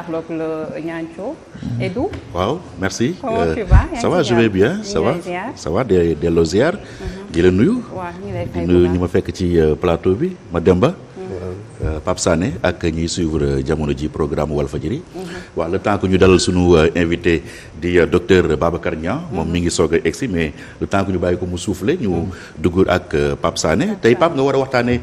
jàkkaarloog le Niancho. Edu. waaw merci. Comment tu vas? Ça va je vais bien ça va delloo ziar. di la nuyu. waaw ñu lay fay di nuyu ñu ma fekk ci plateau bi Mademba. Pape Sané ak ñuy suivre jamono ji programme Walfadjri. waaw le temps que ñu dalal sunu invité di docteur Babacar Niang moom mi ngi soog a egsi mais le temps que ñu bàyyi ko mu souffler ñu dugg ak Pape Sané tey Pape nga war a waxtaanee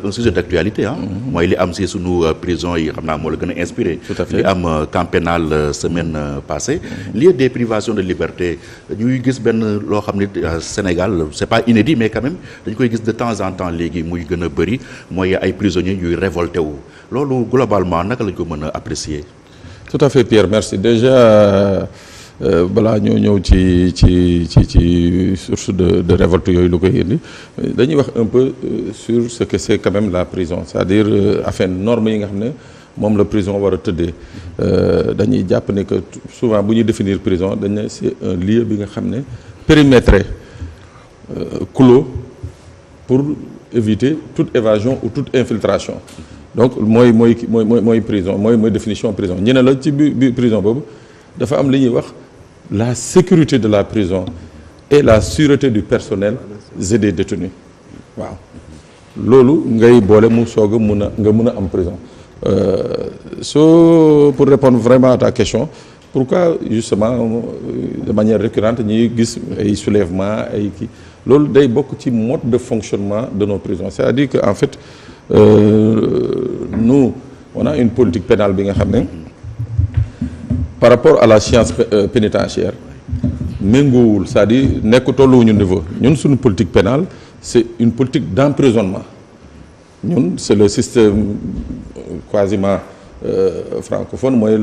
un sujet d'actualité mooy li am si sunu prison yi xam naa moo la gën a inspiré. Tout à fait. li am camp pénal semaine passée. lieu des privations de liberté ñuy gis benn loo xam ne Sénégal c'est pas inédit mais quand même dañ koy gis de temps en temps léegi muy gën a bëri mooy ay prisonniers ñuy révolté wu loolu globalement naka lañ ko mën a apprécier. Tout à fait Pierre merci déjà balaa ñoo ñëw ci source de révolte yooyu lu koy indi dañuy wax un peu sur ce que c'est quand même la prison c'est-à-dire afin normes yi nga xam ne moom la prison war a tëddee dañuy jàpp ne que souvent bu ñuy définir prison dañ ne c'est un lieu bi nga xam ne périmètré clos pour éviter toute évasion ou toute infiltration donc mooy prison mooy définition prison ñu ne la ci biir prison boobu dafa am li ñuy wax la sécurité de la prison et la sûreté du personnel et des détenus waaw loolu ngay boole mu soog a nga mun a am prison pour répondre vraiment à ta question pourquoi justement de manière récurrente ñuy gis ay soulèvement ay kii loolu day bokk ci mode de fonctionnement de nos prisons c'est-à-dire que en fait nous on a une politique pénale bi nga xam ne par rapport à la science pénitentiaire méngoowul c'est-à-dire nekk tolluwuñu niveau ñun suñu politique pénale c'est une politique d'emprisonnement ñun c'est le système quasiment francophone mooy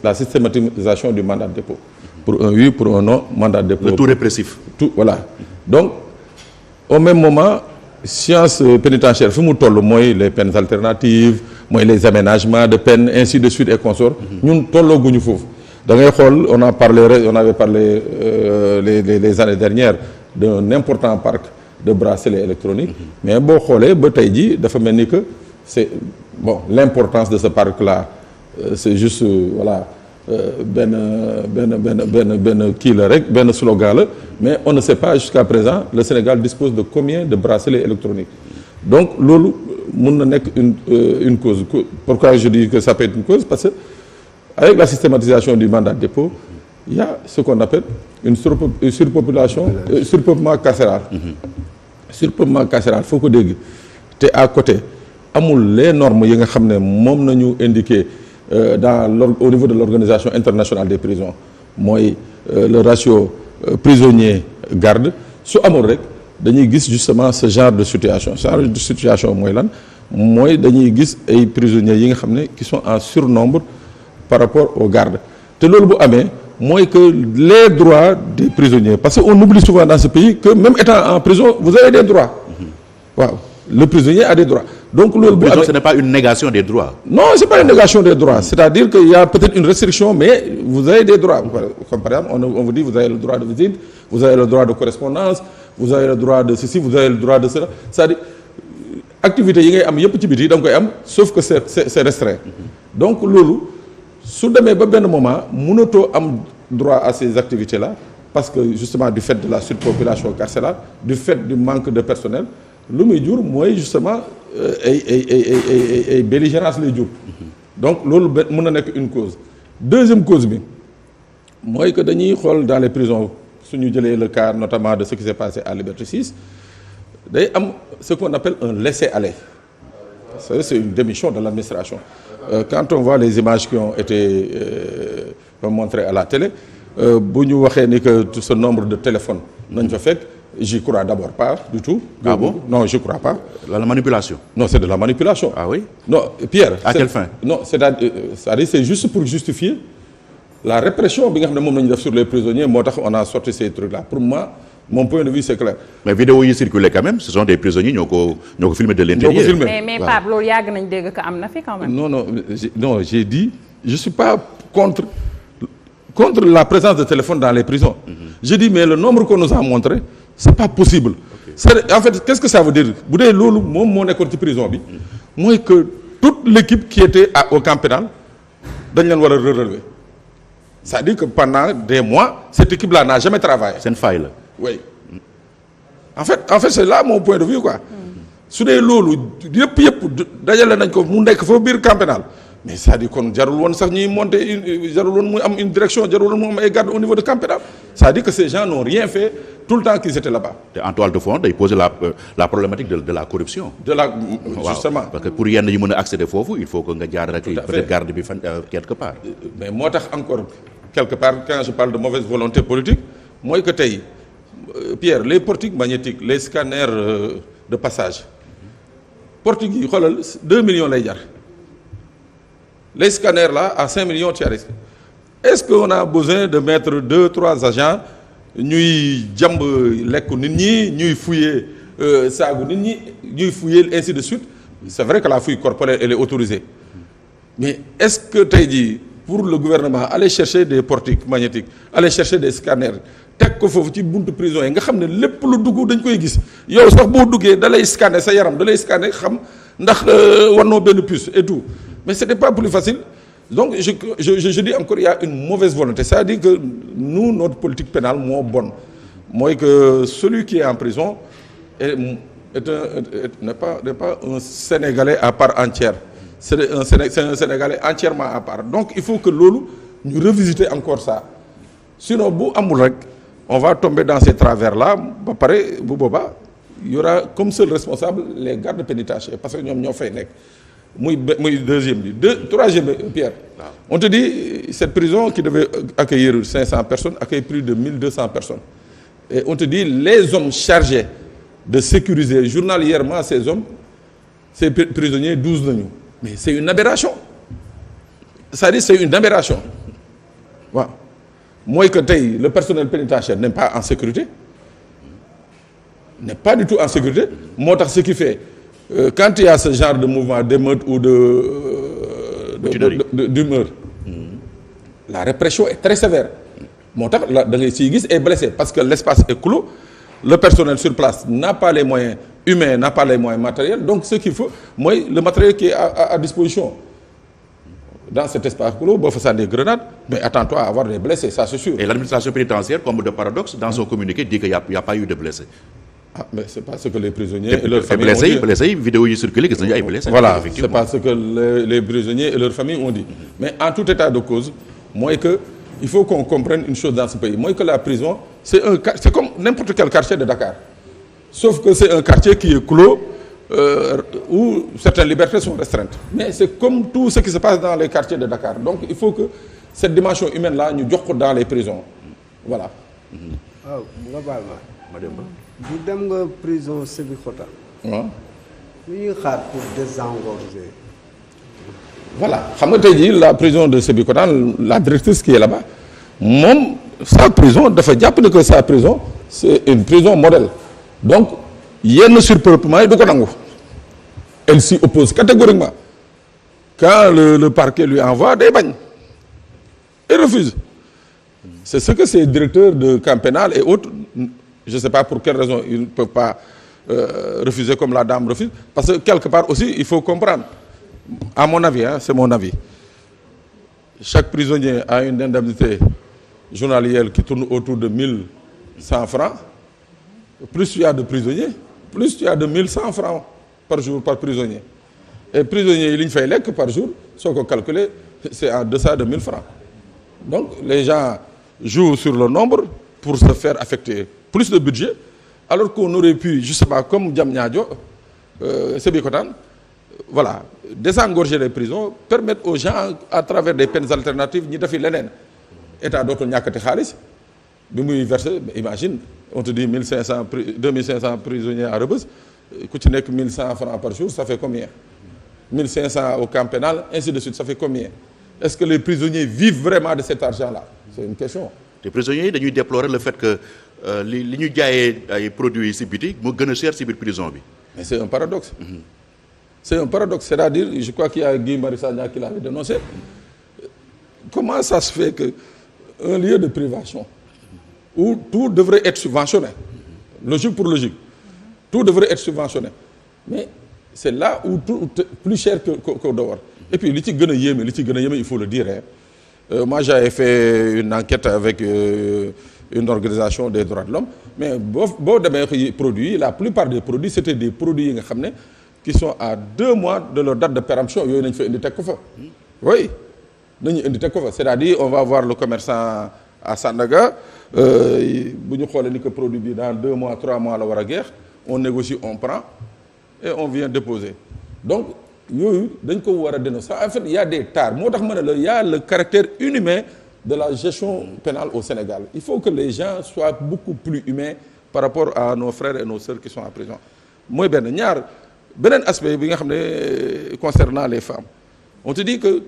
la systématisation du mandat de dépôt pour un oui pour un non mandat de dépôt. Le tout répressif. Tout voilà donc au même moment science pénitentiaire fi mu toll mooy les peines alternatives mooy les aménagements de peine ainsi de suite et consorts ñun tollooguñu foofu da ngay xool on avait parlé les années dernières d'un important parc de bracelets électroniques mais boo xoolee ba tey jii dafa mel ni que c'est bon l'importance de ce parc là c'est juste voilà benn kii la rek benn slogan la mais on ne sait pas jusqu'à présent le Sénégal dispose de combien de bracelets électroniques donc loolu mun na nekk une cause pourquoi je dis que ça peut être une cause parce que avec la systématisation du mandat de dépôt il y a ce qu'on appelle une surpopulation surpeuplement carcéral surpeuplement carcéral foo ko dégg te à côté amul les normes yi nga xam ne moom nañu indiqué au niveau de l'Organisation internationale des prisons mooy le ratio prisonnier garde su amul rek dañuy gis justement ce genre de situation mooy lan mooy dañuy gis ay prisonniers yi nga xam ne qui sont en surnombre par rapport aux gardes te loolu bu amee mooy que les droits des prisonniers parce que on oublie souvent dans ce pays que même étant en prison vous avez des droits waaw le prisonnier a des droits donc loolu bu amee ce n'est pas une négation des droits. Non, c'est pas une négation des droits. C'est-à-dire qu'il y a peut-être une restriction, mais vous avez des droits. Comme par exemple, on vous dit vous avez le droit de visite, vous avez le droit de correspondance, vous avez le droit de ceci, vous avez le droit de cela. C'est-à-dire activités yi ngay am yëpp ci biti da nga koy am sauf que c'est restreint. Donc loolu su demee ba benn moment mënatoo am droit à ces activités-là parce que justement du fait de la surpopulation carcérale, du fait du manque de personnel. lu muy jur mooy justement ay belligérance lay jur donc loolu mën na nekk une cause deuxième cause bi mooy que dañuy xool dans les prisons suñu jëlee le cas notamment de ce qui s'est passé à Liberté 6 day am ce qu'on appelle un laisser-aller c'est une démission de l'administration quand on voit les images qui ont été montrées à la télé bu ñu waxee ni que ce nombre de téléphones nañ fa fekk j'y crois d'abord pas du tout. Ah bon? Non, je crois pas. La manipulation. Non, c'est de la manipulation. Ah oui? Non, Pierre. À quelle fin? Non, c'est-à-dire c'est juste pour justifier la répression bi nga xam ne moom la ñu def sur les prisonniers moo tax on a sorti ces trucs-là. Pour moi, mon point de vue c'est clair. Mais vidéo yi circulé quand même, ce sont des prisonniers ñoo ko filmé de l'intérieur. Mais Pape loolu yàgg nañ dégg que am na fi quand même. Non, j'ai dit je suis pas contre la présence de téléphone dans les prisons. J'ai dit mais le nombre qu'on nous a montré c'est pas possible. C'est en fait qu'est-ce que ça veut dire bu dee loolu moom moo nekkoon ci prison bi mooy que toute l'équipe qui était au camp pénal dañ leen war a relever c'est-à-dire que pendant des mois cette équipe-là n'a jamais travaillé. seen faille la. oui en fait c'est là mon point de vue quoi. su dee loolu yëpp dajale nañ ko mu nekk fa biir camp pénal mais c'est-à-dire kon jarul woon sax ñuy monter jarul woon muy am une direction jarul woon mu am ay gardes au niveau de camp pénal c'est-à-dire que ces gens n'ont rien fait tout le temps qu'ils étaient là-bas. te en toile de fond day poser la problématique de la corruption. Justement parce que pour yenn yu mën a accéder foofu il faut que nga jaar rek peut-être garde bi fan quelque part. mais moo tax encore quelque part quand je parle de mauvaise volonté politique mooy que tey Pierre les portiques magnétiques les scanners de passage portiques yi xoolal 2 millions lay jar les scanners là à 5 millions tu arrives. Est-ce qu'on a besoin de mettre 2-3 agents ñuy jàmb lekku nit ñi ñuy fouiller saagu nit ñi ñuy fouiller ainsi de suite c'est vrai que la fouille corporelle elle est autorisée mais est-ce que tey jii pour le gouvernement aller chercher des portiques magnétiques aller chercher des scanners teg ko foofu ci buntu prison yi nga xam ne lépp lu dugg dañ koy gis yow sax boo duggee da lay scanner sa yaram da lay scanner xam ndax war noo benn puce et tout mais c'était pas plus facile. Donc je dis encore il y a une mauvaise volonté c'est-à-dire que nous notre politique pénale moo bon mooy que celui qui est en prison n'est pas un Sénégalais à part entière c'est un Sénégalais entièrement à part donc il faut que loolu ñu revisiter encore ça sinon bu amul rek on va tomber dans ces travers-là ba pare bu boobaa il y aura comme seul responsable les gardes pénitentiaires parce que ñoom ñoo fay nekk. muy deuxième bi troisième bi Pierre. On te dit cette prison qui devait accueillir 500 personnes accueille plus de 1200 personnes et on te dit les hommes chargés de sécuriser journalièrement ces hommes ces prisonniers 12 nañu mais c'est une aberration c'est-à-dire c'est une aberration waaw mooy que tey le personnel pénitentiaire n'est pas en sécurité n'est pas du tout en sécurité moo tax ce qui fait quand il y a ce genre de mouvement d'émeute ou d'humeur la répression est très sévère moo tax la da ngay siy gis est blessé parce que l'espace est clos le personnel sur place n'a pas les moyens humains n'a pas les moyens matériels donc ce qu'il faut mooy le matériel qui est à disposition dans cet espace clos boo fa sànni des grenades mais attends-toi à avoir des blessés ça c'est sûr. Et l'administration pénitentiaire comme de paradoxe dans son communiqué dit qu'il y a pas eu de blessés. Ah, mais c'est pas ce que les prisonniers et leurs familles ont dit. Blessés vidéo yi circulé gis nañu ay blessés. Voilà, c'est pas ce que les prisonniers et leurs familles ont dit. Mais en tout état de cause, mooy que il faut qu'on comprenne une chose dans ce pays mooy que la prison c'est comme n'importe quel quartier de Dakar sauf que c'est un quartier qui est clos où certaines libertés sont restreintes. Mais c'est comme tout ce qui se passe dans les quartiers de Dakar. Donc il faut que cette dimension humaine là ñu jox ko dans les prisons. Voilà. waaw nga baal ma bu dem nga prison Sébikotane. waaw. lu ñuy xaar pour désengorger. Voilà xam nga tey jii la prison de Sébikotane la directrice qui est là-bas moom sa prison dafa jàpp ne que sa prison c'est une prison modèle donc yenn surpeuplement yi du ko nangu. Elle s'y oppose catégoriquement quand le parquet lui envoie day bañ et refuse. C'est ce que ces directeurs de camp pénal et autres je ne sais pas pour quelle raison ils ne peuvent pas refuser comme la dame refuse parce que quelque part aussi il faut comprendre à mon avis c'est mon avis chaque prisonnier a une indemnité journalière qui tourne autour de 1100 francs plus il y a de prisonniers plus il y a de 1100 francs par jour par prisonnier et prisonniers yi li ñu fay lekk par jour soo ko calculer c'est en deçà de 1000 francs donc les gens jouent sur le nombre pour se faire affecter plus de budget alors qu'on aurait pu justement comme Diamniadio Sébikotane voilà désengorger les prisons permettre aux gens à travers des peines alternatives ñi defi leneen état dootul ñàkkati xaalis bi muy verser imagine on te dit 2500 prisonniers à Rebeuss ku ci nekk 1100 francs par jour ça fait combien 1500 au camp pénal ainsi de suite ça fait combien est-ce que les prisonniers vivent vraiment de cet argent-là c'est une question. Les prisonniers dañuy déplorer le fait que li ñu jaayee ay produits ci biti moo gën a cher ci biir prison bi. Mais c'est un paradoxe. C'est un paradoxe c'est-à-dire je crois qu'il y a Guy Marius Sagna qui l'avait dénoncé comment ça se fait que un lieu de privation où tout devrait être subventionné logique pour logique tout devrait être subventionné mais c'est là où tout plus cher qu'au dehors Et puis li ci gën a yéeme il faut le dire, hein. Moi j'avais fait une enquête avec une organisation des droits de l'homme, mais boo demee produits, la plupart des produits c'était des produits yi nga xam ne qui sont à 2 mois de leur date de péremption. Yooyu nañ fa indi teg ko fa. Oui, nañu indi teg ko fa. C'est-à-dire on va voir le commerçant à Sandaga, bu ñu xoolee ni que produit bi dans 2 mois 3 mois la war a jeex, on négocie, on prend et on vient déposer. Donc yooyu dañ ko war a dénoncer. En fait il y a des tares. Moo tax ma ne la il y a le caractère inhumain de la gestion pénale au Sénégal. Il faut que les gens soient beaucoup plus humains par rapport à nos frères et nos sœurs qui sont en prison. Mooy benn beneen aspect bi nga xam ne concernant les femmes, on te dit que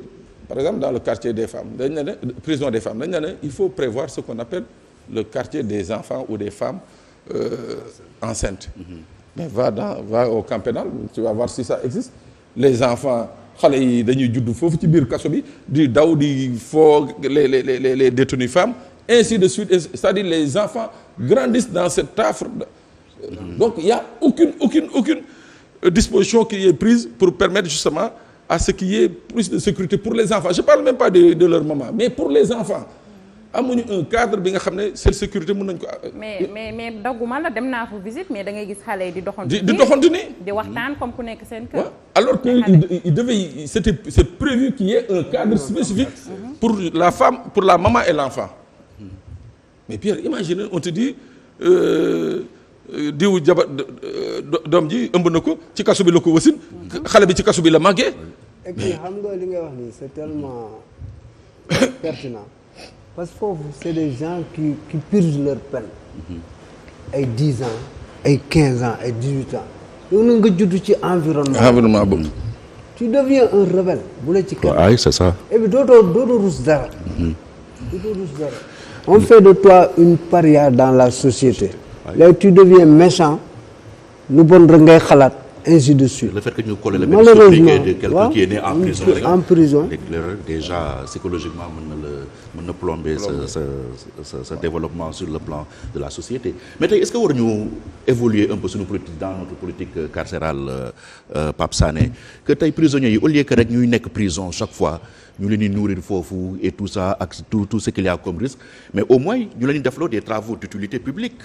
par exemple dans le quartier des femmes dañ ne prison des femmes dañ ne il faut prévoir ce qu'on appelle le quartier des enfants ou des femmes enceintes. Mais va au camp pénal, tu vas voir si ça existe. Les enfants xale yi dañuy judd foofu ci biir kaso bi di daw di foo les détenues femmes, ainsi de suite, c'est-à-dire les enfants grandissent dans cette tafre. Donc il y a aucune disposition qui est prise pour permettre justement à ce qu'il y ait plus de sécurité pour les enfants. Je parle même pas de leur maman, mais pour les enfants. Amuñu un cadre bi nga xam ne cette sécurité mën nañ ko. mais dagguma la dem naa fa visite, mais da ngay gis xale yi di doxantu ni di waxtaan comme ku nekk seen kër. Alors que c'est prévu qu'il y ait un cadre spécifique pour la femme, pour la maman et l'enfant. Mais Pierre, imagine, on te dit diw jaba doom ji ëmb na ko ci kaso bi la ko wasin, xale bi ci kaso bi la màggee. Et puis xam nga li nga wax nii c'est tellement pertinent parce que foofu c'est des gens qui purgent leur peine. ay 10 ans ay 15 ans ay 18 ans yow na nga judd ci environnement boobu. Tu deviens un rebelle bu la ci kër. Oui, c'est ça. Et puis dootoo rus dara. Dootoo rus dara. On fait de toi une paria dans la société. Là tu deviens méchant, lu bon rek ngay xalaat, ainsi de suite. Le fait que ñu collé le même sobriquet de quelqu'un qui est né en prison. Déjà psychologiquement mën na plomber ce développement sur le plan de la société. Mais tey est-ce que war ñu évoluer un peu suñu politique dans notre politique carcérale, Pape Sané, que tey prisonniers yi au lieu que rek ñuy nekk prison chaque fois ñu leen di nourrir foofu et tout ça ak tout ce qu'il y a comme risque, mais au moins ñu leen di defloo des travaux d'utilité publique.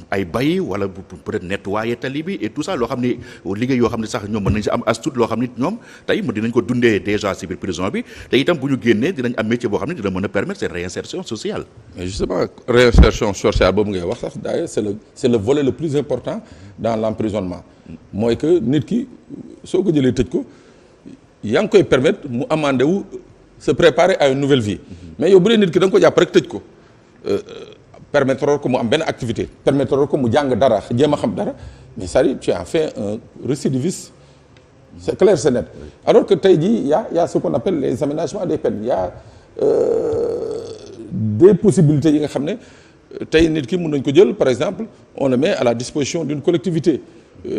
Ay bay wala peut-être nettoyer tali bi et tout ça loo xam ne liggéey yoo xam ne sax ñoom mën nañ si am as tuut loo xam ne ñoom tey dinañ ko dundee déjà si biir prison bi te itam bu ñu génnee dinañ am métier boo xam ne dina mën a permettre cette réinsertion sociale. Mais justement réinsertion sociale boobu ngay wax sax d'ailleurs c'est le volet le plus important dans l'emprisonnement. Mooy que nit ki soo ko jëlee tëj ko yaa ngi koy permettre mu amandé wu se préparer à une nouvelle vie. Mais yow bu dee nit ki da nga ko jàpp rek tëj ko. Permettre ko mu am benn activité, permettre ko mu jàng dara jéem a xam dara, mais c'est-à-dire tu as fait un récidiviste, c'est clair, c'est net. Alors que tey jii y a ce qu'on appelle les aménagements des peines, il y a des possibilités yi nga xam ne tey nit ki mën nañ ko jël, par exemple on le met à la disposition d'une collectivité.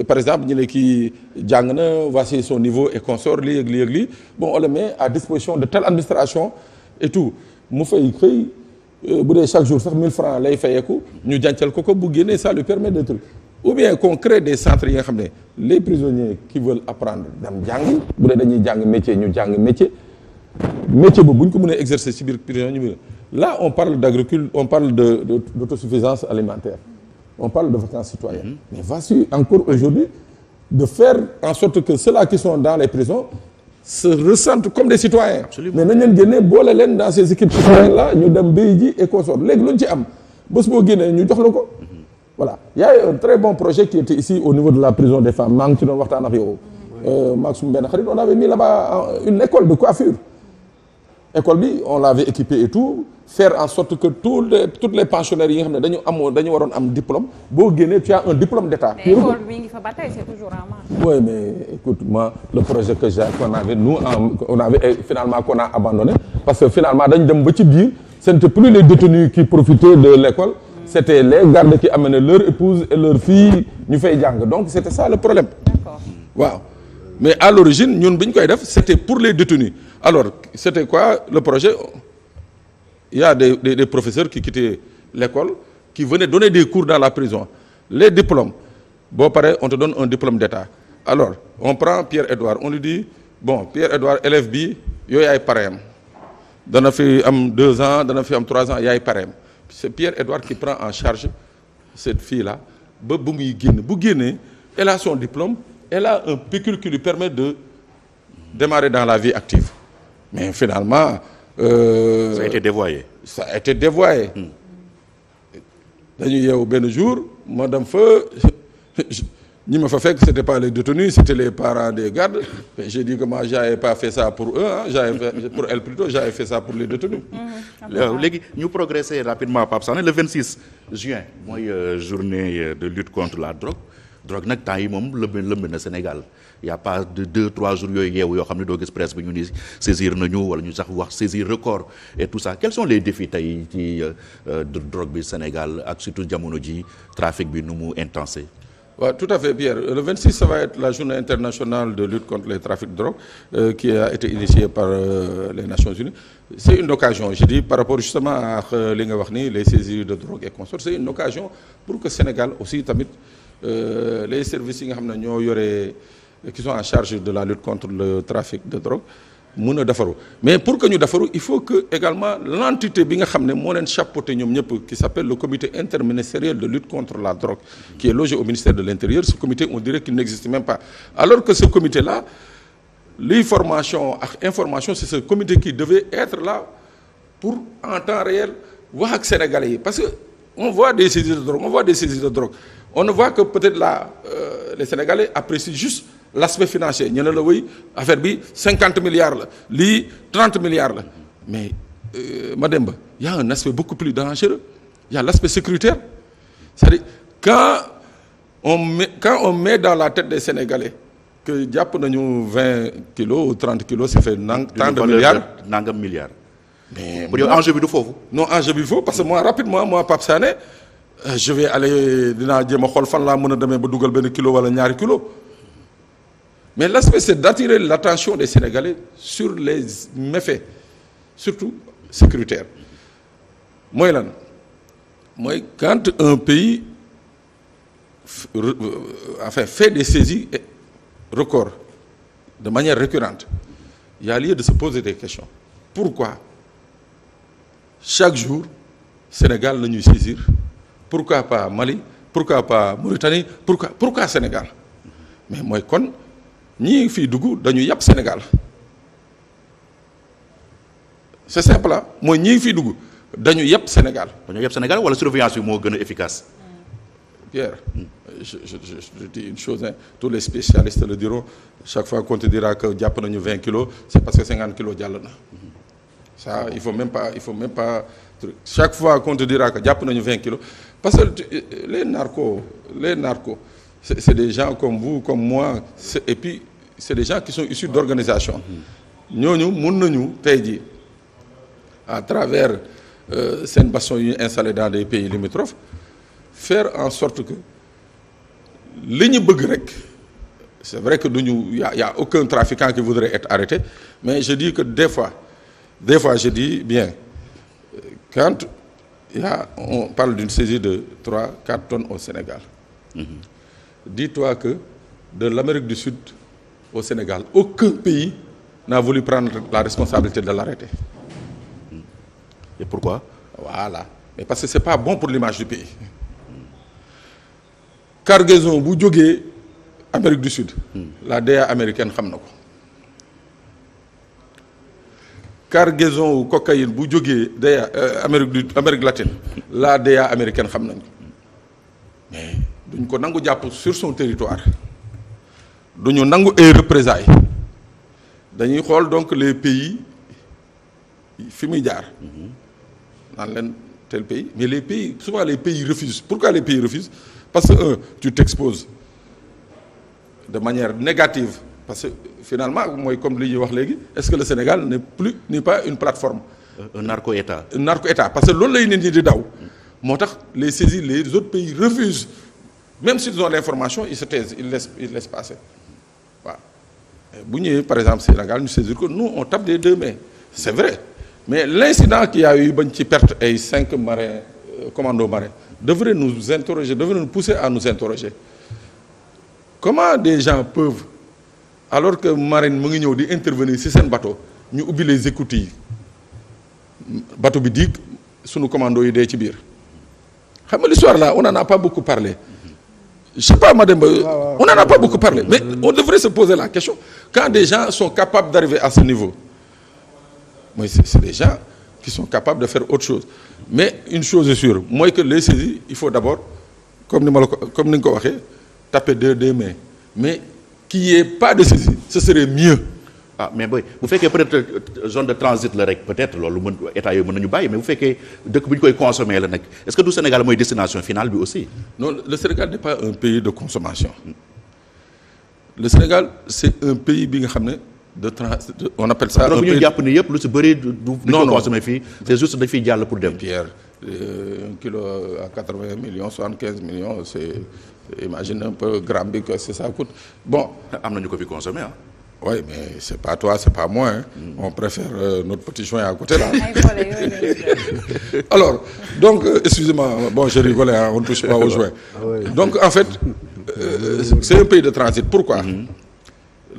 Par exemple ñu ne kii jàng na, voici son niveau et consort lii ak lii ak lii, bon on le met à disposition de telle administration et tout mu fay xëy. Bu dee chaque jour sax 1000 francs lay fayeeku ñu jàncal ko bu génnee ça lui permet de trucs. Ou bien qu'on crée des centres yi nga xam ne les prisonniers qui veulent apprendre dem jàngi bu dee dañuy jàng métier ñu jàng métier boobu bu ñu ko mënee exercer ci biir prison ñu là on parle d'agriculture, on parle d'autosuffisance alimentaire, on parle de vacances citoyennes. Mais voici encore aujourd'hui de faire en sorte que ceux-là qui sont dans les prisons se ressentent comme des citoyens. Absolument. Mais nañ leen génnee boole leen dans ces équipes citoyennes là ñu dem béy ji et consort léegi lu ñu ci am bés boo génnee ñu jox la ko. Voilà, il y a un très bon projet qui était ici au niveau de la prison des femmes maa ngi ci doon waxtaan ak yow. maag suñu benn xarit on avait mis là-bas une école de coiffure. École bi on l'avait équipée et tout, faire en sorte que toutes les pensionnaires yi nga xam ne dañu waroon am diplôme boo génnee tu as un diplôme d'État. Mais école bi ngi fa ba tey c'est toujours en marche. Oui, mais écoute, moi le projet que qu'on avait finalement qu'on a abandonné parce que finalement dañ dem ba ci biir ce n'était plus les détenus qui profitaient de l'école, c'était les gardes qui amenaient leur épouse et leur fille ñu fay jàng, donc c'était ça le problème. D'accord. Waaw. Mais à l'origine ñun bi ñu koy def c'était pour les détenus. Alors c'était quoi le projet? Il y a des professeurs qui quittaient l'école qui venaient donner des cours dans la prison. Les diplômes, bon pareil, on te donne un diplôme d'État. Alors on prend Pierre-Edouard, on lui dit bon Pierre-Edouard élève bi yooyu ay pareem dana fi am 2 ans dana fi am 3 ans yaay pareem c'est Pierre-Edouard qui prend en charge cette fille-là ba bu muy génn bu génnee elle a son diplôme elle a un pécule qui lui permet de démarrer dans la vie active mais finalement ça a été dévoyé. Ça a été dévoyé. dañu yeewu benn jour ma dem fa ñi ma fa fekk c'était pas les détenus c'était les parents des gardes et j'ai dit que moi j'avais pas fait ça pour eux j'avais fait pour elle plutôt j'avais fait ça pour les détenus. léegi ñu progresser rapidement Pape Sané le 26 juin mooy journée de lutte contre la drogue nag temps yi moom lëmb na Sénégal y a pas de 2-3 jours yooyu yeewu yoo xam ne doo gis presse bi ñu ni saisir nañu wala ñu sax wax saisir record et tout ça quels sont les défis tey ci drogue bi Sénégal ak surtout jamono ji trafic bi nu mu intensé. waaw tout à fait Pierre le 26 ça va être la journée internationale de lutte contre les trafics de drogue qui a été initiée par les Nations Unies c'est une occasion je dis par rapport justement ak li nga wax ni les saisies de drogue et consorts c'est une occasion pour que Sénégal aussi tamit les services yi nga xam ne ñoo yore qui sont en charge de la lutte contre le trafic de drogue mun a defaru mais pour que ñu defaru il faut que également l'entité bi nga xam ne moo leen chapeauté ñoom ñëpp qui s'appelle le comité interministériel de lutte contre la drogue qui est logé au ministère de l'Intérieur ce comité on dirait qu'il n'existe même pas alors que ce comité là liy formation ak information c'est ce comité qui devait être là pour en temps réel wax ak sénégalais yi parce que on voit des saisies de drogue on ne voit que peut-être là les sénégalais apprécient juste l'aspect financier ñu ne la wéy affaire bi 50 milliards la lii 30 milliards la mais Mademba y a un aspect beaucoup plus dangereux il y a l'aspect sécuritaire c'est-à-dire quand on met dans la tête des Sénégalais que jàpp nañu 20 kilos ou 30 kilos ça fait tant de milliards nangam milliards. mais pour yow enjeu bi du foofu. non enjeu bi foofu parce que moi rapidement moi Pape Sané je vais aller dinaa jéem a xool fan laa mën a demee ba dugal benn kilo wala ñaari kilos. mais l'aspect c'est d'attirer l'attention des Sénégalais sur les méfaits surtout sécuritaires mooy lan mooy quand un pays fait des saisies records de manière récurrente il y a lieu de se poser des questions pourquoi chaque jour Sénégal la ñuy saisir pourquoi pas Mali pourquoi pas Mauritanie pourquoi Sénégal mais mooy kon ñii fii dugg dañu yàpp Sénégal c'est simple là mooy ñii fii dugg dañu yàpp Sénégal. dañu yàpp Sénégal wala surveillance bi moo gën a efficace. Pierre je dis une chose hein, tous les spécialistes le diront chaque fois qu'on te dira que jàpp nañu 20 kilos c'est parce que 50 kilos jàll na ça il faut même pas chaque fois qu'on te dira que jàpp nañu 20 kilos parce que les narcos c'est des gens comme vous comme moi et puis c'est des gens qui sont issus d'organisations ñooñu mun nañu tey jii à travers seen bastions yu ñu installé dans des pays limitrophes faire en sorte que li ñu bëgg rek c'est vrai que duñu y a aucun trafiquant qui voudrait être arrêté mais je dis que des fois je dis bien quand on parle d'une saisie de 3-4 tonnes au Sénégal dis-toi que de l'Amérique du Sud au Sénégal aucun pays n'a voulu prendre la responsabilité de l'arrêter. Et pourquoi? Voilà mais parce que c'est pas bon pour l'image du pays. Cargaison bu jógee Amérique du Sud. la DEA américaine xam na ko. cargaison cocaïne bu jógee DEA Amérique latine la DEA américaine xam nañ ko mais duñ ko nangu jàpp sur son territoire duñu nangu ay représailles dañuy xool donc les pays fi muy jaar naan leen tel pays mais les pays souvent les pays refusent. Pourquoi les pays refusent? Parce que tu t'exposes de manière négative parce que finalement mooy comme li ñuy wax léegi est-ce que le Sénégal n'est pas une plateforme. un narco-État. un narco-État parce que loolu lay nit ñi di daw moo tax les saisies les autres pays refusent même s'ils ont l'information ils se taisent ils laissent passer waaw bu ñëwee par exemple Sénégal ñu saisir ko nous on tape des 2 mains c'est vrai mais l'incident qu'il y a eu bañ ci perte ay 5 marins commandos marins devrait nous pousser à nous interroger comment des gens peuvent alors que marine mu ngi ñëw di intervenir ci seen bateau ñu ubbi les écoutilles bateau bi diig sunu commando yi dee ci biir xam nga l'histoire là on n'en a pas beaucoup parlé je sais pas Mademba on n'en a pas beaucoup parlé mais on devrait se poser la question quand des gens sont capables d'arriver à ce niveau mooy c'est des gens qui sont capables de faire autre chose mais une chose est sûre mooy que les saisies il faut d'abord comme ni nga ko waxee taper des mains mais qu'il n'y ait pas de saisie ce serait mieux. ah mais boy bu fekkee peut-être zone de transit la rek peut-être loolu mën état yooyu mën nañu bàyyi mais bu fekkee dëkk bu ñu koy consommer la nag est-ce que du Sénégal mooy destination finale bi aussi. non le Sénégal n'est pas un pays de consommation le Sénégal c'est un pays bi nga xam ne de transit on appelle ça. donc ñu jàpp ni yëpp lu ci bëri du. non non consommer fii c'est juste dañ fiy jàll pour dem. Pierre un kilo à 80 millions 75 millions c'est imagine un peu gramme bi que ça coûte bon. am na ñu ko fi consommer ah. Oui, mais c'est pas toi, c'est pas moi. Hein. On préfère notre petit joint à côté là. Alors, donc, excusez-moi, bon, je rigolais, hein, on ne touche pas au joint. Donc, en fait, c'est un pays de transit. Pourquoi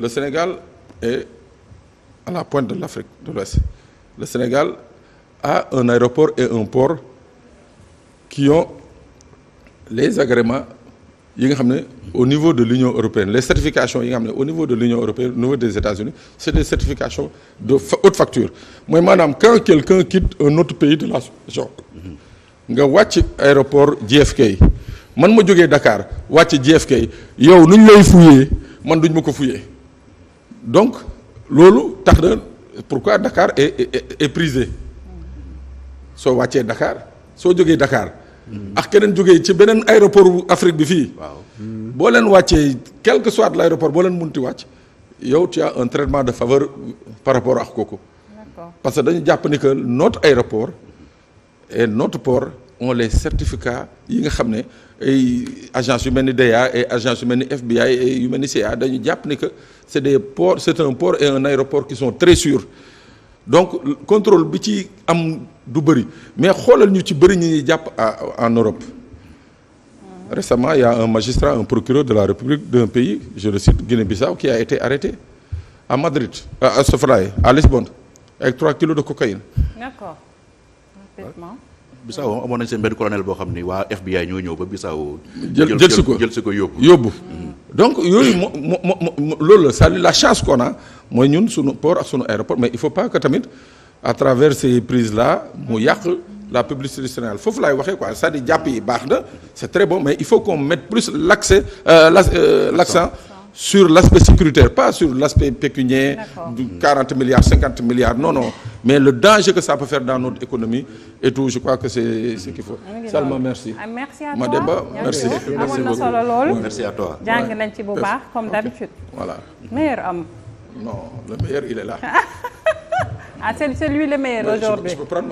le Sénégal est à la pointe de l'Afrique de l'Ouest. Le Sénégal a un aéroport et un port qui ont les agréments yi nga xam ne au niveau de l'Union européenne les certifications yi nga xam ne au niveau de l'Union européenne au niveau des États-Unis c'est des certifications de haute facture mooy maanaam quand quelqu'un quitte un autre pays de la sous-région nga wàcc aéroport JFK man ma jógee Dakar wàcc JFK yow nu ñu lay fouiller man duñ ma ko fouiller donc loolu tax na pourquoi Dakar est prisé soo wàccee Dakar soo jógee Dakar ak keneen jógee ci beneen aéroport Afrique bi fii. waaw boo leen wàccee quel que soit l'aéroport boo leen munti wàcc yow tu as un traitement de faveur par rapport ak kooku. D'accord. parce que dañu jàpp ni que notre aéroport et notre port ont les certificats yi nga xam ne ay agence yu mel ni DEA et agence yu mel ni FBI et yu mel ni CA dañu jàpp ni que c'est des ports c'est un port et un aéroport qui sont très sûrs. donc contrôle bi ci am du bëri mais xoolal ñu ci bëri ñi jàpp en Europe récemment il y a un magistrat un procureur de la République d'un pays je le cite Guinée-Bissau qui a été arrêté à Madrid à Sofalaye à Lisbonne avec 3 kilos de cocaïne. D'accord. Parfaitement. Bissau amoon nañ seen benn colonel boo xam ni waa FBI ñoo ñëw ba Bissau. jël si ko yóbbu. donc yooyu loolu la c'est la chance qu'on a mooy ñun sunu port ak sunu aéroport mais il faut pas que tamit à travers ces prises là mu yàq la publicité du Sénégal foofu laay waxee quoi c'est-à-dire jàpp yi baax na c'est très bon mais il faut qu'on mette plus l'accent sur l'aspect sécuritaire pas sur l'aspect pécuniaire. D'accord. Du 40 milliards 50 milliards non mais le danger que ça peut faire dans notre économie et tout je crois que c'est ce qu'il faut. Salma merci. Merci à toi. Mademba merci. amoon na solo lool. merci à toi. jàng nañ ci bu baax comme d'habitude. Voilà. meilleur homme. Non, le meilleur il est là. Ah c'est lui le meilleur aujourd'hui. Je peux prendre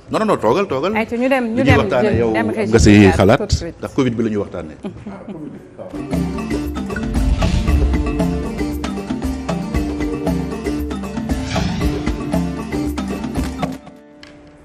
ma... non toogal. ayca ñu dem li ñuy waxtaanee yow dem nga si xalaat tout de suite. ndax Covid bi la ñuy waxtaanee.